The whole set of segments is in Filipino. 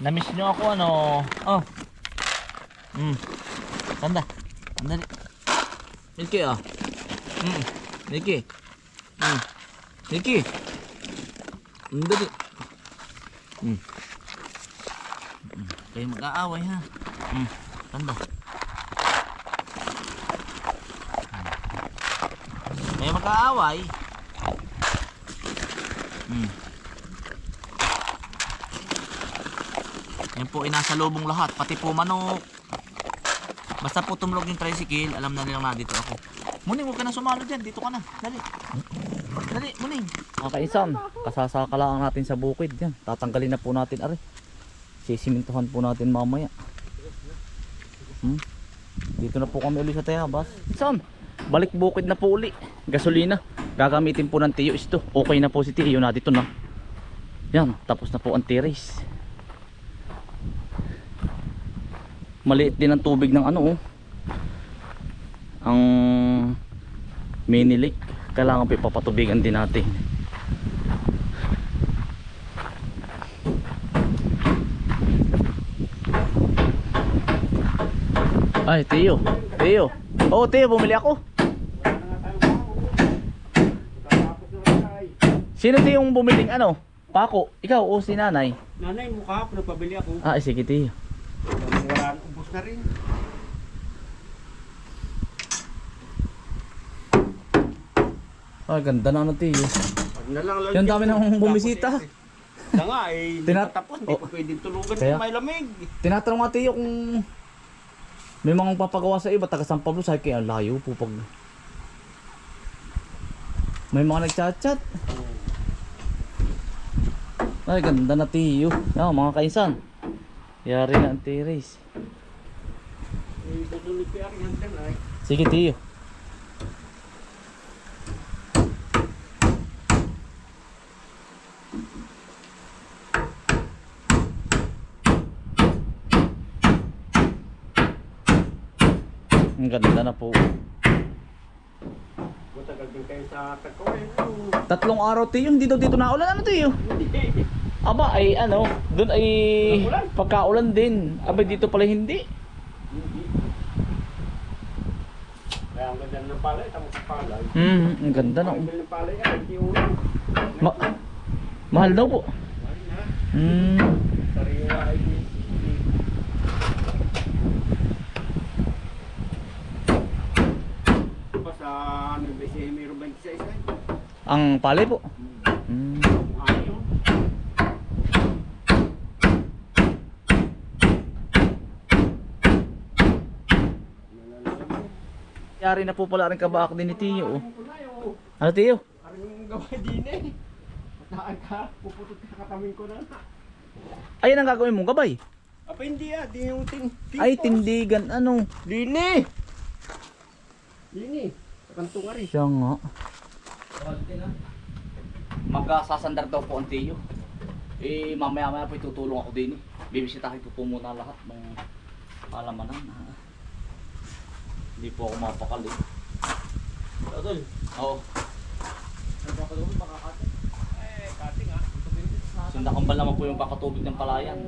Namiss nyo ako ano. Oh. Tanda. Andali. Milky ah. Milky. Milky. Andali. Kayo mag-aaway ha. Tanda. Kayo mag-aaway. Yan po ay nasa lubong lahat, pati po manok. Basta po tumulog yung tricycle, alam na nilang na dito ako. Muning, huwag ka na sumalo dyan, dito ka na. Dali. Dali, Muning. Kaisan, kasasaka lang natin sa bukid yan. Tatanggalin na po natin are. Sisimintuhan po natin mamaya. Dito na po kami uli sa Tayabas. Son, balik bukid na po uli. Gasolina. Gagamitin po ng Tiyo ito. Okay na po si Tiyo na dito na. Yan, tapos na po ang tiris. Maliit din ang tubig ng ano ang mini lake. Kailangan pa ipapatubigan din natin. Ay, Tiyo. Tiyo. Oh, Tiyo, bumili ako. Sino Tiyo yung bumiling ano? Pako, ikaw o si nanay? Nanay, mukha ako, nagpabili ako. Ah, sige Tiyo. Wala, ubos na rin. Ay, ganda na ano Tiyo. Pag na lang Yung dami nang bumisita. Na nga eh, tapos, hindi ko pwedeng tulugan Kaya? may lamig. Tinatanong nga Tiyo kung may mga papagawa sa iba, taga San Pablo, sabi kaya layo po pag may mga nagchat-chat. Ay, ganda na Tiyo. Yan, mga kaisan. Yari na ang tiris. Eh, tutulog kaya rin hanggang ay. Sige Tiyo. Ang ganda na po. Matagal din kayo sa Tagkawin. 3 araw Tiyo, hindi daw dito naulan ano Tiyo? Hindi. Aba ay ano, doon ay pagkaulan din. Aba dito pala hindi. Kaya ang ganda ng palay, tamang sa palay. Ang ganda na. Ang ganda ng palay ay, hindi ulan. Mahal daw po. Mahal na. Sariwa ay pa sa Nueva mayroon 26 ay. Ang palay po. Ayaw. Yari na po pala rin kabak din ni Tiyo. Ano Tiyo? Parang gawa din eh. Mataan ka, puputot ka katamin ko na. Ayun ang gagawin mong gabay. Apa hindi ah, di yung Ay tindigan ano. Lini! Lini! Kanto nga rin. Siya nga. Magkasasandar daw po ang Tiyo. Eh mamaya po itutulong ako din eh. Bibisitahin ko po muna lahat ng alamanan. Hindi po ako mapakali. Totol. Oo. Nagpapalawin makakate. Eh, kate nga. Sundakambal naman po yung kakatubig ng palayan.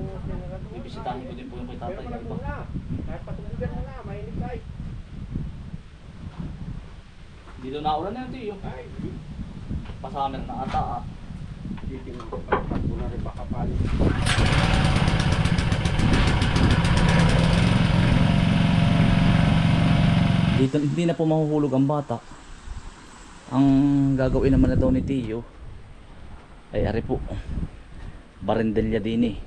Bibisitahin ko din po yung kay tatay. Pero mo na. Kahit patulogan mo na, mainit tayo. Dito na ulan na yun Tiyo. Ay, Pasamer na ata ah. titingnan ko pagpag ko na rin baka palit. Dito hindi na po mahuhulog ang bata. Ang gagawin naman na daw ni Tiyo ay ari po barendelya din eh.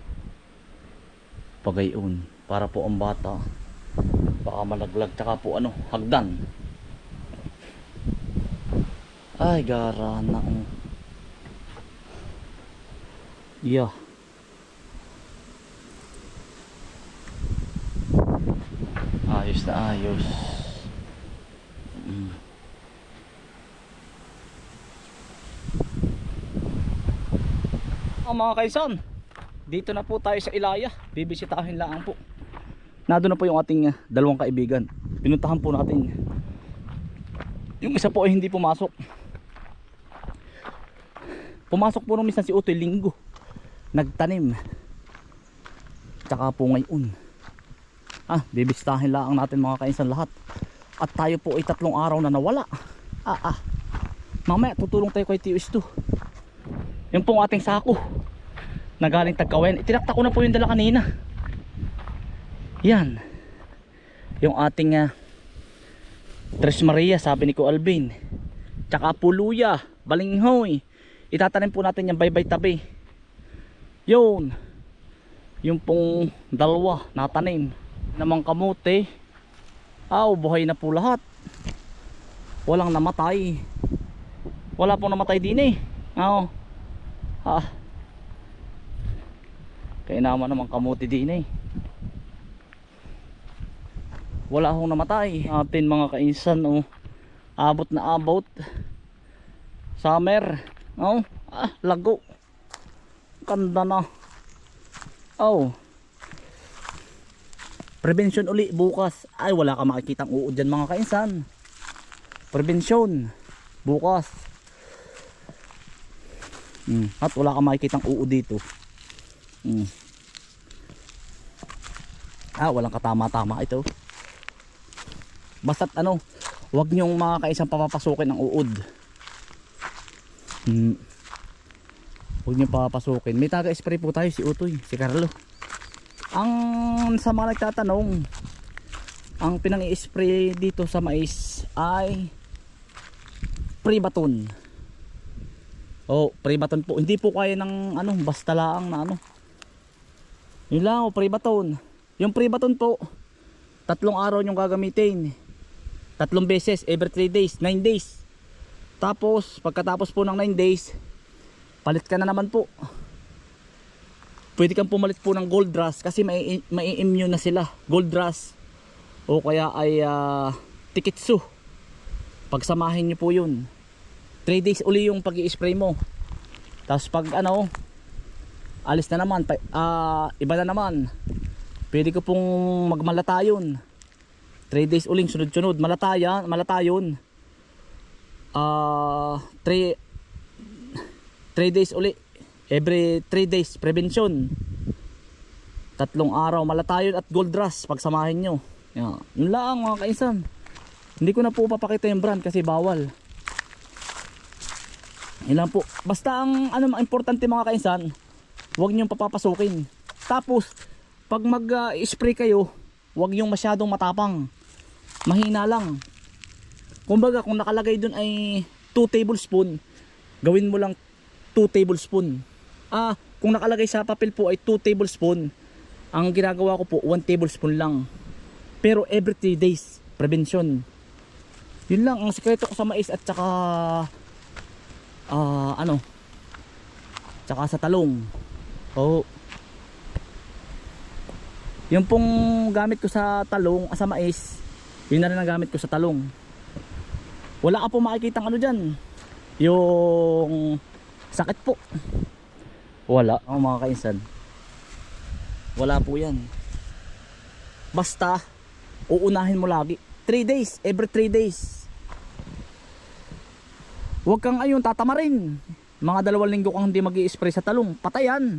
Pagayon para po ang bata baka malaglag tsaka po ano hagdan. Ay gara na yeah. Ayos na ayos. Mga kaisan, dito na po tayo sa Ilaya. Bibisitahin lang po. Nado na po yung ating dalawang kaibigan. Pinuntahan po natin. Yung isa po ay hindi pumasok. Pumasok po nung minsan si Utoy linggo. Nagtanim. tsaka po ngayon. Bibistahin lang natin mga kainsan lahat. At tayo po ay 3 araw na nawala. Mamaya tutulong tayo kay Tio Isto. Yung pong ating sako na galing Tagkawayan. Itinakta ko na po yung dala kanina. Yan. Yung ating Tres Maria, sabi ni Ko Alvin. Tsaka puluya, balinghoy. Itatanim po natin yung baybay tabi. Yun. Yung pong dalawa natanim. Namang kamote. Buhay na po lahat. Walang namatay. Wala pong namatay din kaya naman kamote din wala akong namatay. Atin mga kainsan abot na abot summer. Lago, ganda na. Prevention uli bukas. Wala ka makikitang uod dyan mga kainsan. Prevention bukas. At wala ka makikitang uod dito. Walang katama-tama ito. Basta't wag nyong mga kaisang papapasukin ng uod. Huwag nyong papapasukin. May taga-spray po tayo, si Utoy, si Carlo. Ang sa mga nagtatanong, ang pinang-i-spray dito sa mais ay Pribaton. Pribaton po. Hindi po kaya ng basta lang na yun lang, Pribaton. Yung Pribaton po, 3 araw yung gagamitin. 3 beses, every 3 days, 9 days. Tapos, pagkatapos po ng 9 days, palit ka na naman po. Pwede kang pumalit po ng Gold Rush kasi may immune na sila. Gold Rush o kaya ay Tikitsu. Pagsamahin nyo po yun. 3 days uli yung pag-i-spray mo. Tapos pag alis na naman, iba na naman. Pwede ko pong magmalatayon. 3 days uling sunod-sunod. Malatayon. 3 days uli. Every 3 days prevention. 3 araw malatayon at Gold Rush pagsamahin nyo. Yun lang mga kainsan. Hindi ko na po papakita yung brand kasi bawal. Yun lang po. Basta ang importante mga kainsan, huwag nyong papapasukin. Tapos pag mag-spray kayo, huwag nyong masyadong matapang. Mahina lang. Kumbaga kung nakalagay dun ay 2 tablespoon, gawin mo lang 2 tablespoon. Kung nakalagay sa papel po ay 2 tablespoon, ang ginagawa ko po 1 tablespoon lang. Pero every 3 days prevention. Yun lang ang sikreto ko sa mais at saka tsaka sa talong. Yung pong gamit ko sa talong, sa mais, yun na rin ang gamit ko sa talong. Wala ka po makikitang dyan, yung sakit po. Wala mga kainsan. Wala po yan. Basta uunahin mo lagi 3 days, every 3 days. Huwag kang tatamarin. Mga 2 linggo kang hindi mag-i-spray sa talong, patayan.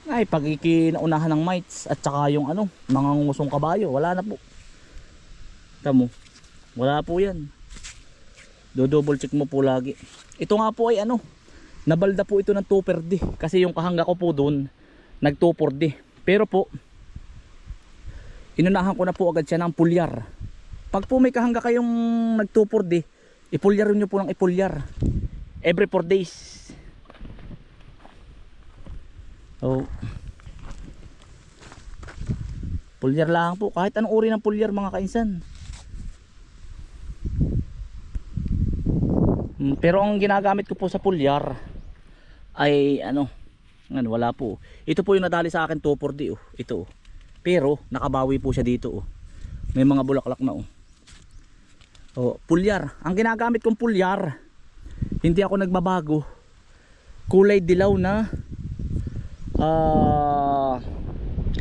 Pag ikinaunahan ng mites at saka yung mga ngusong kabayo, wala na po. Tamo, wala po yan. Do-double check mo po lagi. Ito nga po ay nabalda po ito ng 2 per day. Kasi yung kahangga ko po doon nag 2 per day. Pero po inunahan ko na po agad siya ng pulyar. Pag po may kahangga kayong nag 2 per day, ipulyar nyo po ng ipulyar every 4 days. Pulyar lang po, kahit anong uri ng pulyar mga kainsan. Pero ang ginagamit ko po sa pulyar ay wala po. Ito po yung nadali sa akin 2 per day ito. Pero nakabawi po siya dito May mga bulaklak na pulyar. Ang ginagamit kong pulyar, hindi ako nagbabago. Kulay dilaw na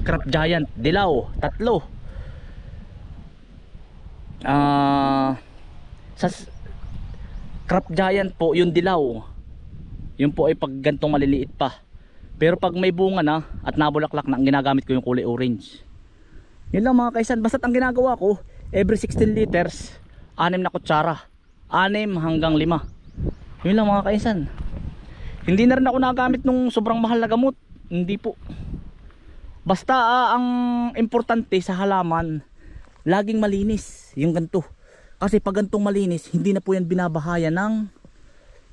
Crop Giant dilaw, 3. Sa Crop Giant po yung dilaw, yun po ay pag gantong maliliit pa. Pero pag may bunga na at nabulaklak na, ang ginagamit ko yung kulay orange. Yun lang mga kaisan. Basta't ang ginagawa ko, every 16 liters 6 na kutsara, 6 hanggang 5. Yun lang mga kaisan. Hindi na rin ako nagamit nung sobrang mahal na gamot. Hindi po. Basta ang importante sa halaman, laging malinis yung ganito. Kasi pag gantong malinis, hindi na po yan binabahayan ng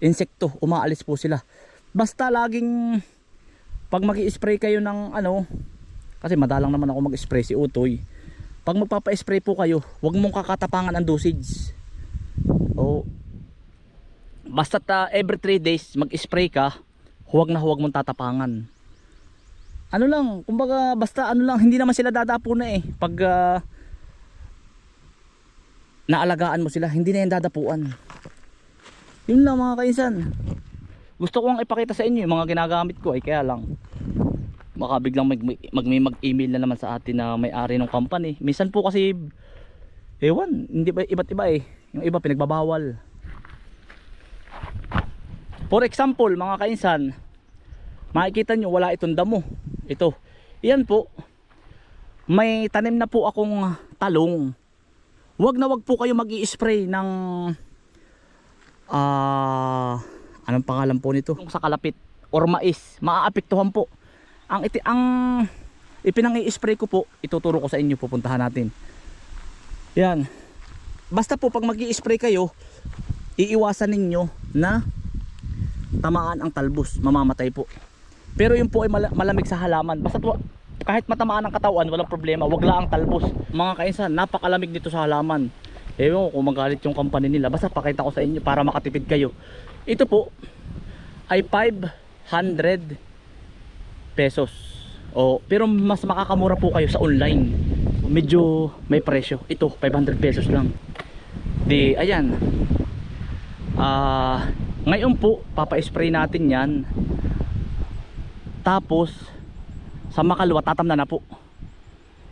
insekto. Umaalis po sila. Basta laging pag mag-i-spray kayo ng ano, kasi madalang naman ako mag-spray si Utoy. Pag magpapa-spray po kayo, huwag mong kakatapangan ang dosage. O basta every 3 days mag-spray ka, huwag na huwag mong tatapangan. Ano lang, kumbaga basta ano lang, hindi naman sila dadapo na eh. Pag naalagaan mo sila, hindi na yan dadapuan. Yun lang mga kaisan. Gusto ko ang ipakita sa inyo yung mga ginagamit ko ay kaya lang baka biglang mag-email na naman sa atin na may-ari ng company. Minsan po kasi ewan, hindi ba iba't iba eh. Yung iba pinagbabawal. For example, mga kainsan, makikita nyo wala itong damo. Ito. Iyan po. May tanim na po akong talong. Wag na wag po kayo mag-i-spray ng anong pangalan po nito? Sa kalapit or mais. Maaapektuhan po. Ang ipinang-i-spray ko po, ituturo ko sa inyo, pupuntahan natin. Yan. Basta po pag mag-i-spray kayo, iiwasan ninyo na tamaan ang talbos, mamamatay po. Pero yun po ay malamig sa halaman. Basta po, kahit matamaan ang katawan, walang problema, wag lang ang talbos. Mga kainsan, napakalamig dito sa halaman. Ewan ko kung magalit yung company nila. Basta pakita ko sa inyo para makatipid kayo. Ito po ay 500 pesos. Pero mas makakamura po kayo sa online. Medyo may presyo. Ito 500 pesos lang. Di ayan. Ngayon po papa-spray natin 'yan. Tapos sa makalwa tatamnan na po.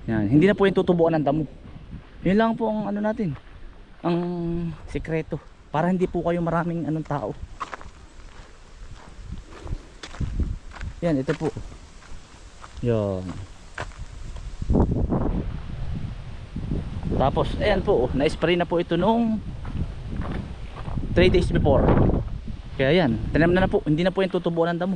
Yan, hindi na po yung tutubuan ng damo. Yun lang po ang ano natin. Ang sikreto para hindi po kayo maraming anong tao. Yan, ito po. Yan. Tapos, ayan po, na-spray na po ito noong 3 days before. Kaya yan, tinanim na po, hindi na po yung tutubuan ng damo.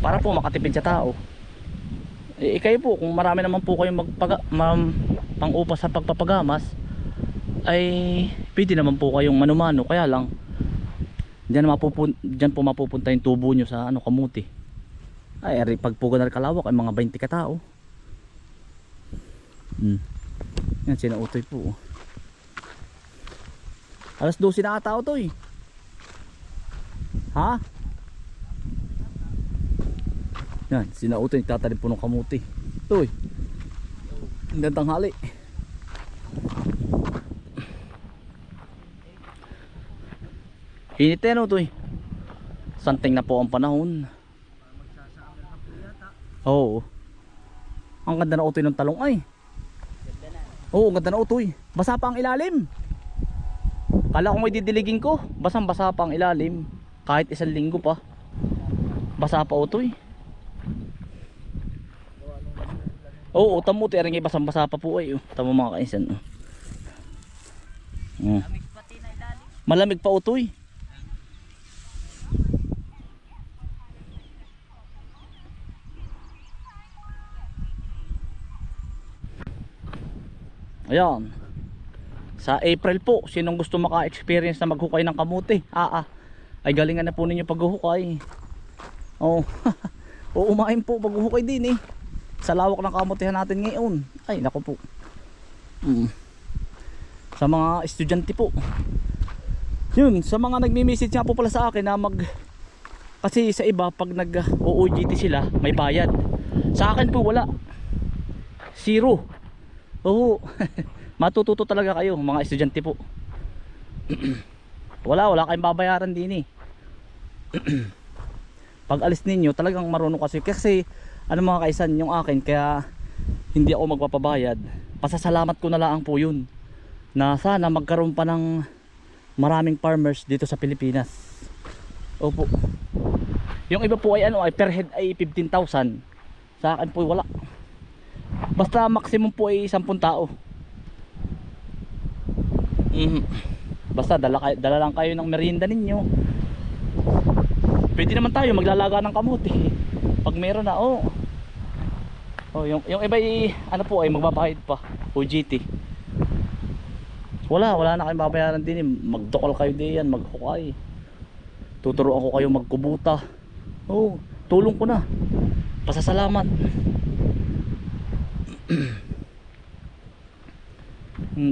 Para po makatipid sa tao. Kayo po, kung marami naman po kayong pang-upa sa pagpapagamas, ay pwede naman po kayong manumano. Kaya lang diyan po mapupunta yung tubo nyo sa ano, kamuti. Ay pag po ganun kalawak ay mga 20 katao. Yan, sinautoy po. Alas 12 na ata to eh. Ha? Yan, sinautoy, tatalim po ng kamuti. Ito eh, gandang hali. Init na ito eh. Santing na po ang panahon. Oo. Ang ganda na utoy ng talong ay. Oo, ang ganda na utoy. Basa pa ang ilalim. Kala ko may didiligin ko. Basang basa pa ang ilalim. Kahit 1 linggo pa. Basa pa utoy. Oo, tamo tayo rin basang basa pa po ay. Tamo mga kaisan. Malamig pa utoy. Ayan. Sa April po, sinong gusto maka-experience na maghukay ng kamuti? Ay galingan na po ninyo paghuhukay. Oh. Uumain po paghuhukay din eh. Sa lawak ng kamutihan natin ngayon. Ay nako po. Sa mga estudyante po. Yun, sa mga nagme-message nga po pala sa akin na kasi sa iba pag nag-OJT sila, may bayad. Sa akin po wala. 0. Oo. Matututo talaga kayo mga estudyante po. wala kayong babayaran din eh. Pag alis ninyo talagang marunong kasi ano mga kaisan yung akin, kaya hindi ako magpapabayad. Pasasalamat ko na lang po yun na sana magkaroon pa ng maraming farmers dito sa Pilipinas. Opo. Yung iba po ay ano ay per head ay 15,000. Sa akin po wala. Basta maximum po ay 10 tao. Basta dala lang kayo ng merienda ninyo. Pwede naman tayo maglalaga ng kamote pag meron na. Oh, yung iba ay ano po ay magbabayad pa OJT. Wala na kayong babayaran din eh. Magdokol kayo diyan, maghukay. Tuturuan ko kayo magkubuta. Oh, tulong ko na. Pasasalamat.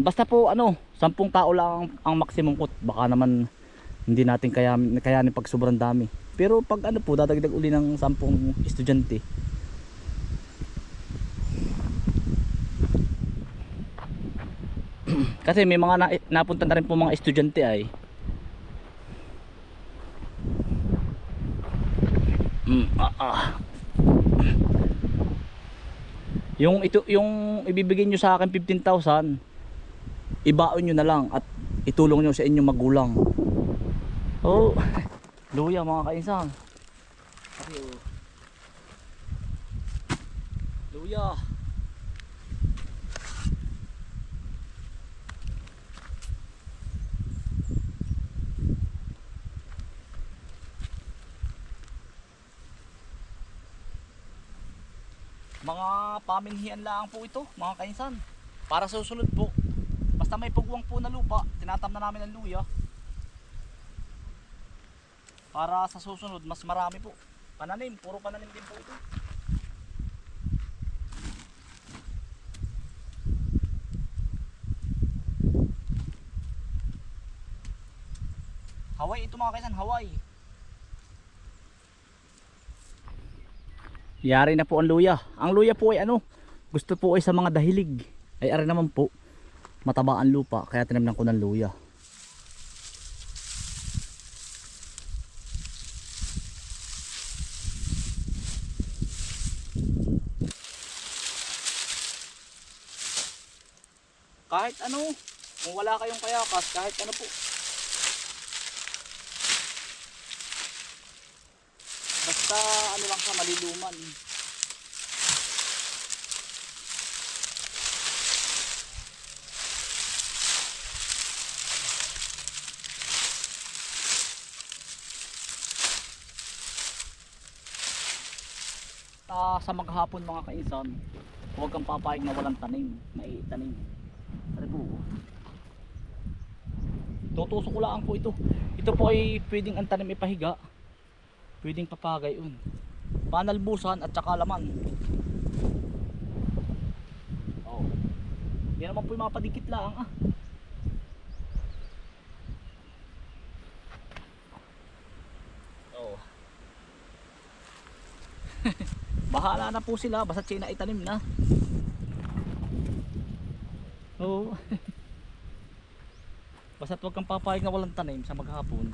Basta po ano, 10 tao lang ang maximum ko. Baka naman hindi natin kayanin pag sobrang dami. Pero pag ano po, dadagdag uli ng 10 estudyante. Kasi may mga napunta na rin po mga estudyante ay. Yung ibibigay nyo sa akin 15,000, ibaon nyo na lang at itulong nyo sa inyong magulang. Oh, luya mga kainsan. Luya. Mga paminhian lang po ito mga kainsan. Para sa susunod po, basta may pugwang po na lupa, tinatam na namin ang luya. Para sa susunod mas marami po. Pananim, puro pananim din po ito. Haway ito mga kaisan, haway. Yari na po ang luya. Ang luya po ay ano, gusto po ay sa mga dahilig. Ay ari naman po, mataba ang lupa, kaya tinamnan ko ng luya. Kahit ano, kung wala kayong kayakas, kahit ano po. Basta ano lang sa maliluman. Sa maghapon mga kainsan, huwag kang papayag na walang tanim, maitanim. Ano po? Tutusok ko lang po ito. Ito po ay pwedeng ang tanim ipahiga. Pwedeng papagay un. Panalbusan at saka laman. Oh. Hindi naman po yung mga padikit lang ah. Oh. Bahala na po sila basta China itanim na. Oh. Basta huwag kang papayag na walang tanim sa maghapon.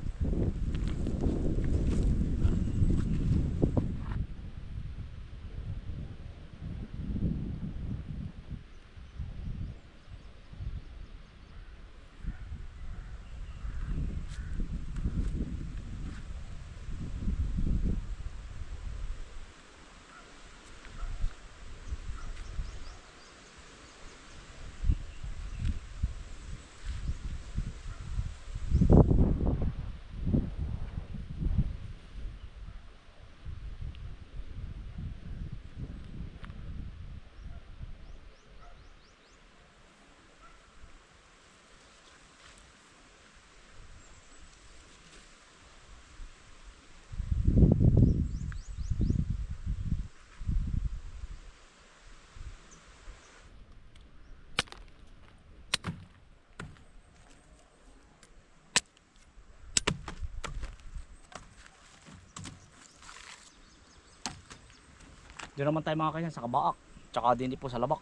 Doon naman tayo mga kanya sa kabaak, tsaka din po sa labak.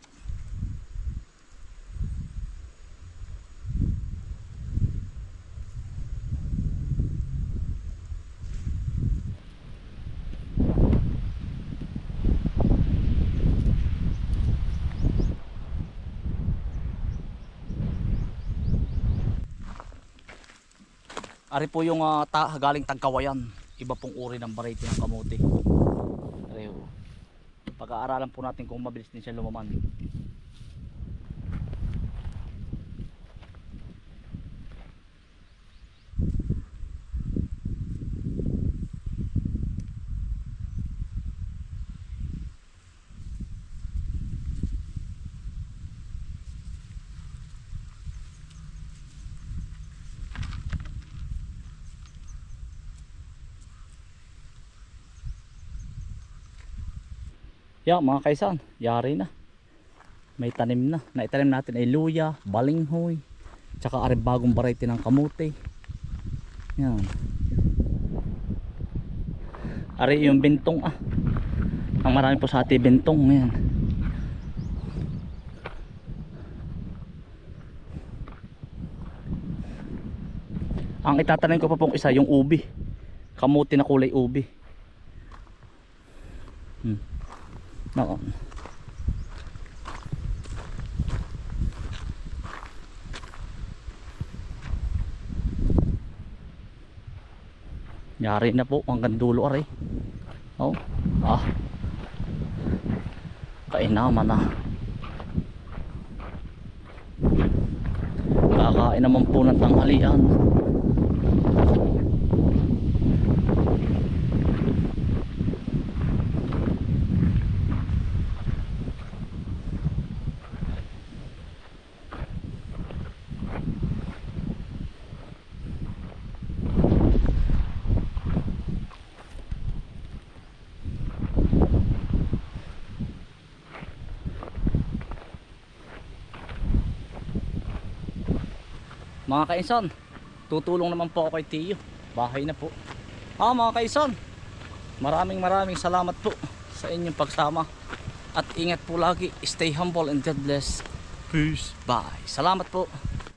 Ari po yung galing Tagkawayan. Iba pong uri ng variety ng kamote. Pareho. Pag-aaralan po natin kung mabilis din siya lumaman. Yeah, mga kaisan, yari na. May tanim na. Naitanim natin ay luya, balinghoy, tsaka ari bagong variety ng kamote. Yan. Ari yung bintong Ang marami po sa ating bintong. Yan. Ang itatanim ko pa pong isa, yung ubi. Kamote na kulay ubi. No. Yari na po hanggang dulo ari. Oh. Kainaman na. Kakain naman po ng tanghalian. Mga kainsan, tutulong naman po ako kay Tiyo. Bahay na po. Mga kainsan, maraming salamat po sa inyong pagsama. At ingat po lagi. Stay humble and God bless. Peace. Bye. Salamat po.